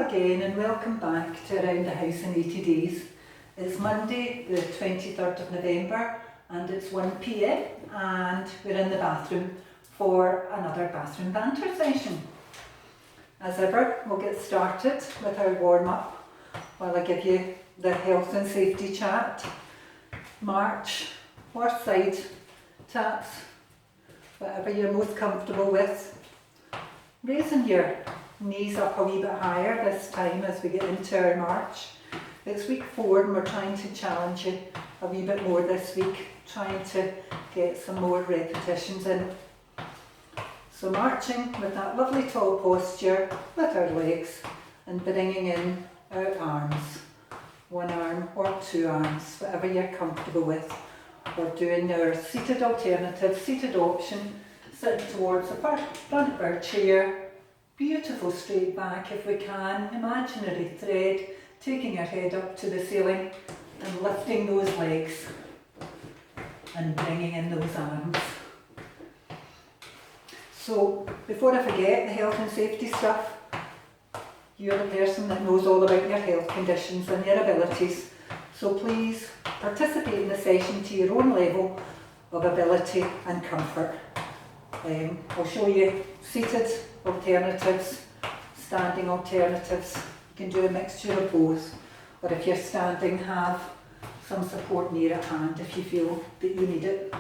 again and welcome back to Around the House in 80 Days. It's Monday the 23rd of November and it's 1 p.m. and we're in the bathroom for another bathroom banter session. As ever, we'll get started with our warm-up while I give you the health and safety chat, march or side taps, whatever you're most comfortable with. Raising your knees up a wee bit higher this time as we get into our march. It's week 4 and we're trying to challenge you a wee bit more this week, trying to get some more repetitions in. So marching with that lovely tall posture with our legs and bringing in our arms, one arm or 2 arms, whatever you're comfortable with. We're doing our seated alternative, seated option, sitting towards the front of our chair. Beautiful straight back if we can, imaginary thread, taking our head up to the ceiling and lifting those legs and bringing in those arms. So before I forget the health and safety stuff, you're the person that knows all about your health conditions and your abilities, so please participate in the session to your own level of ability and comfort. I'll show you seated alternatives, standing alternatives. You can do a mixture of both, or if you're standing, have some support near at hand if you feel that you need it.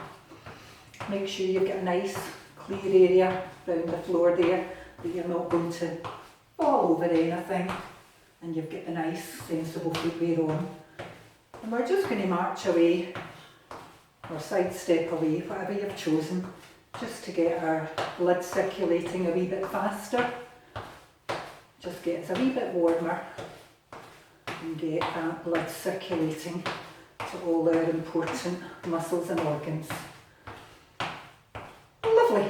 Make sure you've got a nice clear area around the floor there, that you're not going to fall over anything, and you've got the nice sensible footwear on. And we're just going to march away, or sidestep away, whatever you've chosen, just to get our blood circulating a wee bit faster, just get us a wee bit warmer and get that blood circulating to all our important muscles and organs. Lovely.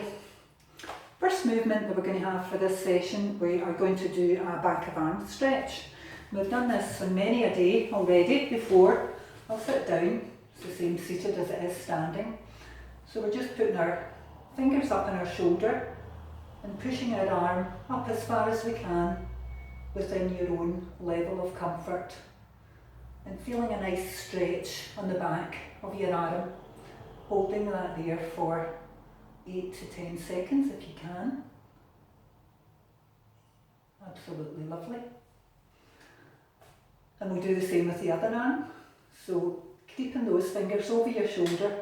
First movement that we're going to have for this session, we are going to do a back of arm stretch. We've done this on many a day already before. I'll sit down, it's the same seated as it is standing. So we're just putting our fingers up on our shoulder and pushing our arm up as far as we can within your own level of comfort, and feeling a nice stretch on the back of your arm, holding that there for 8 to 10 seconds if you can. Absolutely lovely. And we'll do the same with the other arm, so keeping those fingers over your shoulder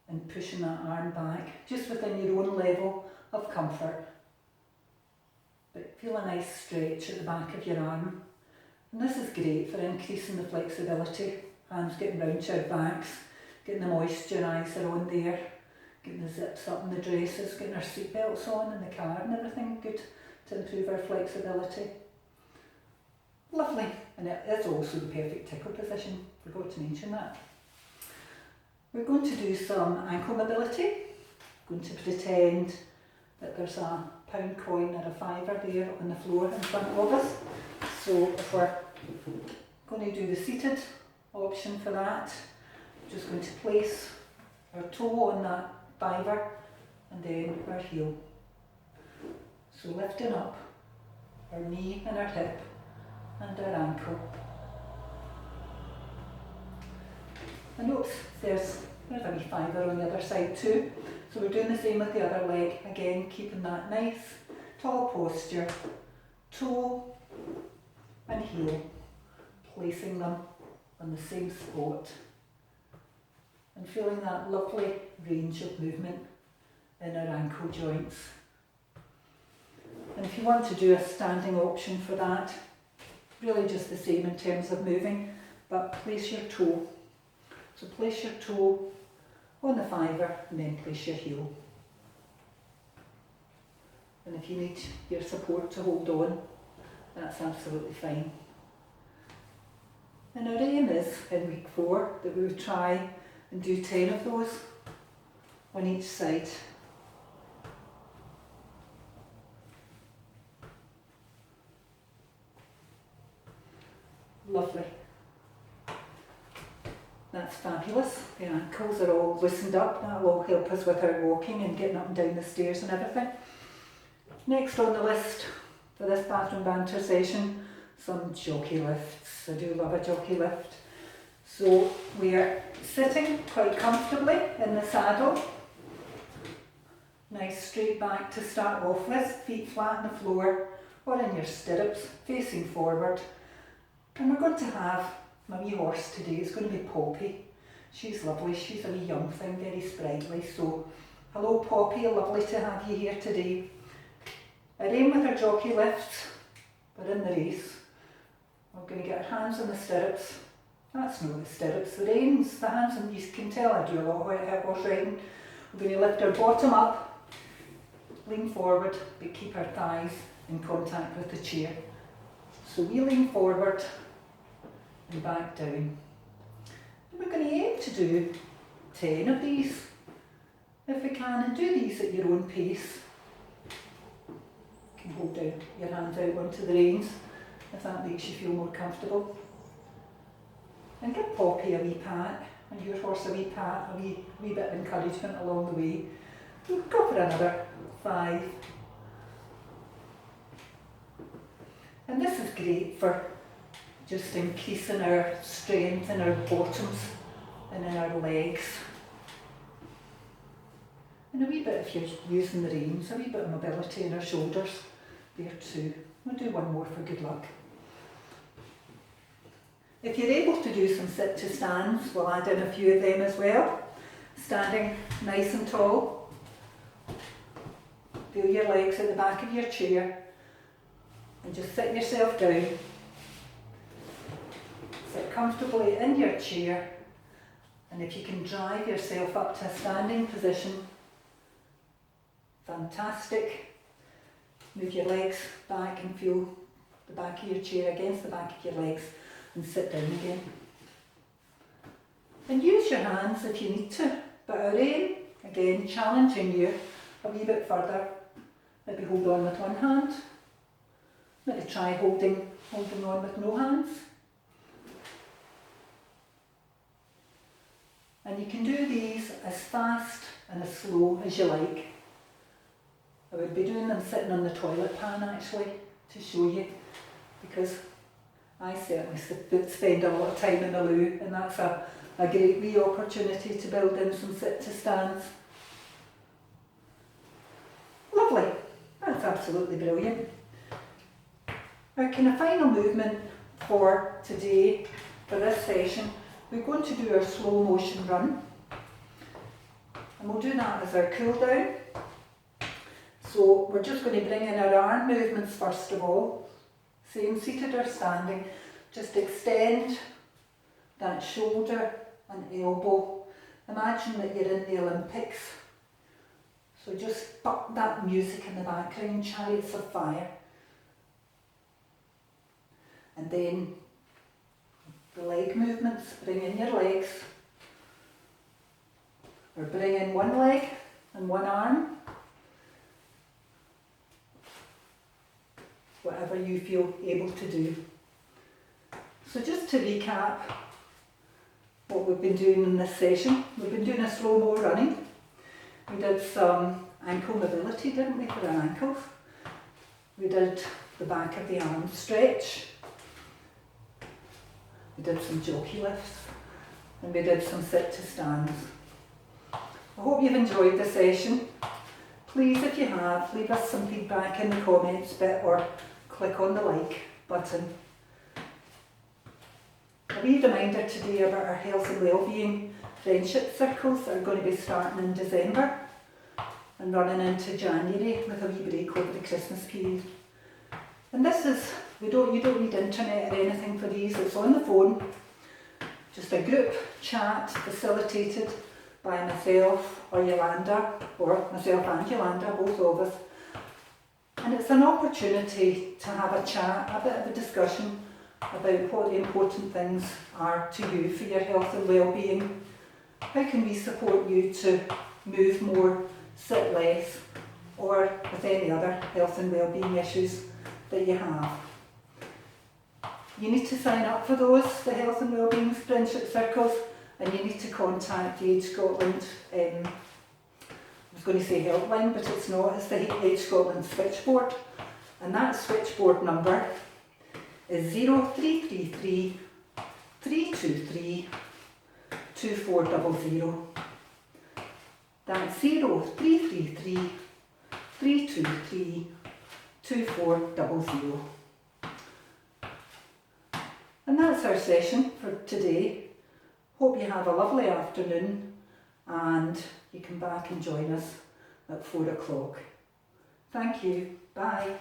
and pushing that arm back, just within your own level of comfort. But feel a nice stretch at the back of your arm. And this is great for increasing the flexibility. Hands getting round to our backs, getting the moisturiser on there, getting the zips up in the dresses, getting our seatbelts on in the car and everything, good to improve our flexibility. Lovely. And it is also the perfect tickle position, forgot to mention that. We're going to do some ankle mobility. Going to pretend that there's a pound coin or a fiver there on the floor in front of us. So if we're going to do the seated option for that, we're just going to place our toe on that fiver and then our heel. So lifting up our knee and our hip and our ankle. And oops, there's a wee fiver on the other side too. So we're doing the same with the other leg. Again, keeping that nice tall posture, toe and heel, placing them on the same spot and feeling that lovely range of movement in our ankle joints. And if you want to do a standing option for that, really just the same in terms of moving, but place your toe. So place your toe on the fiver and then place your heel. And if you need your support to hold on, that's absolutely fine. And our aim is, in week 4, that we would try and do 10 of those on each side. Lovely. That's fabulous. The ankles are all loosened up. That will help us with our walking and getting up and down the stairs and everything. Next on the list, for this bathroom banter session, some jockey lifts. I do love a jockey lift. So we are sitting quite comfortably in the saddle. Nice straight back to start off with, feet flat on the floor or in your stirrups, facing forward. And we're going to have my wee horse today. It's going to be Poppy. She's lovely, she's a wee young thing, very sprightly. So hello Poppy, lovely to have you here today. I aim with our jockey lifts. We're in the race. We're going to get our hands on the stirrups. That's not the stirrups, the reins, the hands, and you can tell I do a lot of horse riding. We're going to lift our bottom up, lean forward, but keep our thighs in contact with the chair. So we lean forward and back down. And we're going to aim to do 10 of these, if we can, and do these at your own pace. You can hold out your hands out onto the reins, if that makes you feel more comfortable. And give Poppy a wee pat, and your horse a wee pat, a wee bit of encouragement along the way. We'll go for another 5. And this is great for just increasing our strength in our bottoms and in our legs. And a wee bit, if you're using the reins, a wee bit of mobility in our shoulders there too. We'll do one more for good luck. If you're able to do some sit-to-stands, we'll add in a few of them as well. Standing nice and tall. Feel your legs at the back of your chair. And just sit yourself down. Sit comfortably in your chair. And if you can drive yourself up to a standing position, fantastic. Move your legs back and feel the back of your chair against the back of your legs. And sit down again. And use your hands if you need to, but our aim, again, challenging you a wee bit further. Maybe hold on with one hand. Maybe try holding on with no hands. And you can do these as fast and as slow as you like. I would be doing them sitting on the toilet pan actually, to show you, because I certainly spend a lot of time in the loo, and that's a great wee opportunity to build in some sit-to-stands. Lovely, that's absolutely brilliant. Our kind of final movement for today, for this session, we're going to do our slow motion run. And we'll do that as our cool down. So we're just going to bring in our arm movements first of all. Same seated or standing, just extend that shoulder and elbow. Imagine that you're in the Olympics. So just pop that music in the background, Chariots of Fire. And then the leg movements, bring in your legs. Or bring in one leg and one arm. Whatever you feel able to do. So just to recap what we've been doing in this session, we've been doing a slow-mo running. We did some ankle mobility, didn't we, for our ankles? We did the back of the arm stretch. We did some jockey lifts, and we did some sit-to-stands. I hope you've enjoyed the session. Please, if you have, leave us some feedback in the comments bit or click on the like button. A wee reminder today about our health and wellbeing friendship circles that are going to be starting in December and running into January with a wee break over the Christmas period. And this is, you don't need internet or anything for these, it's on the phone. Just a group chat facilitated by myself or Yolanda, or myself and Yolanda, both of us. And it's an opportunity to have a chat, a bit of a discussion about what the important things are to you for your health and well-being. How can we support you to move more, sit less, or with any other health and well-being issues that you have. You need to sign up for those, the health and well-being friendship circles, and you need to contact the Age Scotland I was going to say helpline, but it's not, it's the Age Scotland switchboard, And that switchboard number is 0333 323 2400. That's 0333 323 2400. And that's our session for today. Hope you have a lovely afternoon and you come back and join us at 4 o'clock. Thank you. Bye.